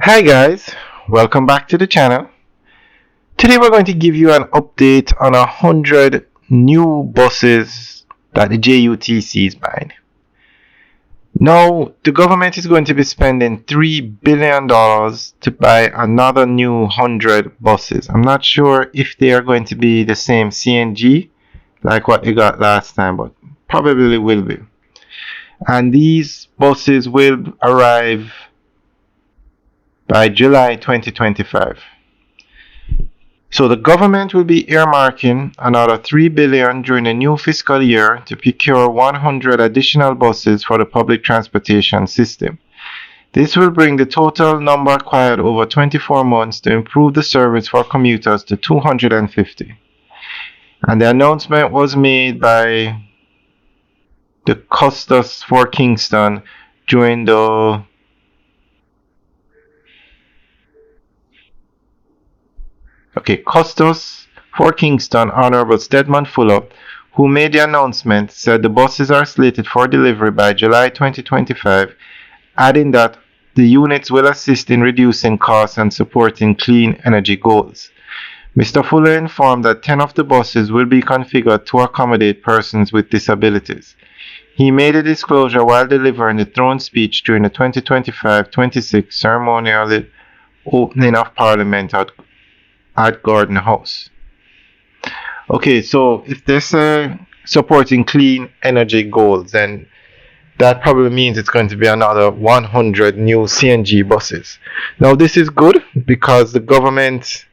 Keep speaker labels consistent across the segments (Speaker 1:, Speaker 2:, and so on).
Speaker 1: Hi guys, welcome back to the channel. Today we're going to give you an update on 100 new buses that the JUTC is buying. Now, the government is going to be spending $3 billion to buy another new 100 buses. I'm not sure if they are going to be the same CNG like what they got last time, but probably will be. And these buses will arrive by July 2025. So the government will be earmarking another $3 billion during the new fiscal year to procure 100 additional buses for the public transportation system. This will bring the total number acquired over 24 months to improve the service for commuters to 250. And the announcement was made by the Custos for Kingston during the Custos for Kingston, Honorable Stedman Fuller, who made the announcement, said the buses are slated for delivery by July 2025, adding that the units will assist in reducing costs and supporting clean energy goals. Mr. Fuller informed that 10 of the buses will be configured to accommodate persons with disabilities. He made a disclosure while delivering the throne speech during the 2025-26 ceremonial opening of Parliament at Gordon House. Okay, so if they're supporting clean energy goals, then that probably means it's going to be another 100 new CNG buses. Now, this is good because the government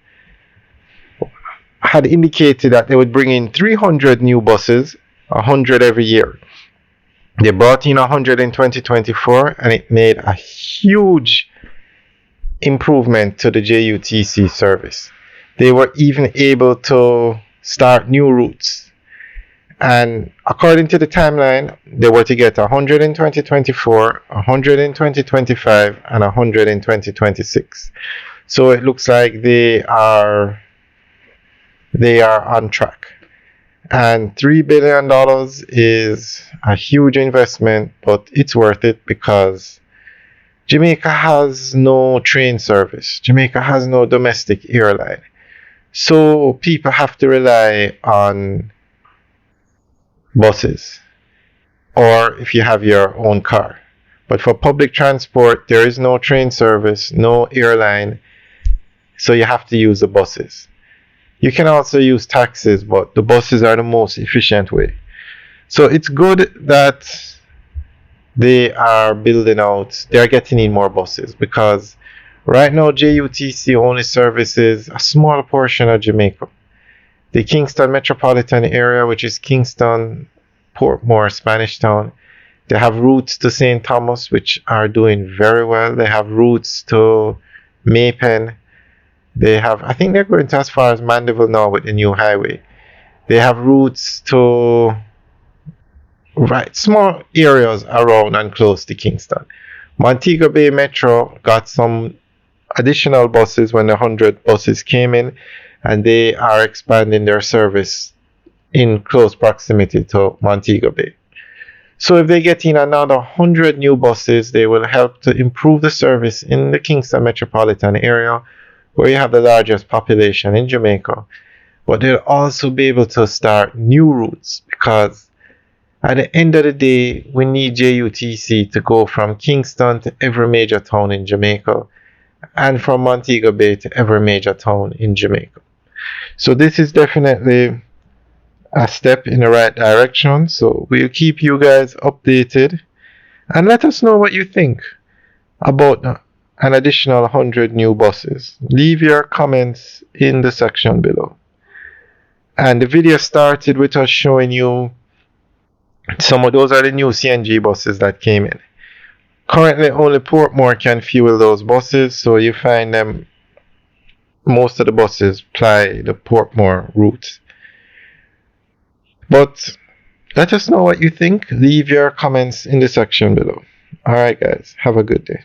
Speaker 1: had indicated that they would bring in 300 new buses, 100 every year. They brought in 100 in 2024, and it made a huge improvement to the JUTC service. They were even able to start new routes. And according to the timeline, they were to get 100 in 2024, 100 in 2025, and 100 in 2026. So it looks like they are on track. And $3 billion is a huge investment, but it's worth it because Jamaica has no train service. Jamaica has no domestic airline. So people have to rely on buses, or if you have your own car. But for public transport, there is no train service, no airline, so you have to use the buses. You can also use taxis, but the buses are the most efficient way. So it's good that they are building out, they are getting in more buses, because right now JUTC only services a small portion of Jamaica. The Kingston metropolitan area, which is Kingston, Portmore, Spanish Town, they have routes to St. Thomas, which are doing very well. They have routes to Maypen. I think they're going to as far as Mandeville now with the new highway. They have routes to small areas around and close to Kingston. Montego Bay Metro got some additional buses when the 100 buses came in, and they are expanding their service in close proximity to Montego Bay. So if they get in another 100 new buses, they will help to improve the service in the Kingston metropolitan area, where you have the largest population in Jamaica. But they'll also be able to start new routes, because at the end of the day, we need JUTC to go from Kingston to every major town in Jamaica, and from Montego Bay to every major town in Jamaica. So this is definitely a step in the right direction. So we'll keep you guys updated, and let us know what you think about an additional 100 new buses. Leave your comments in the section below. And the video started with us showing you some of those are the new CNG buses that came in. Currently only Portmore can fuel those buses, so you find them, most of the buses ply the Portmore route. But let us know what you think. Leave your comments in the section below. Alright guys, have a good day.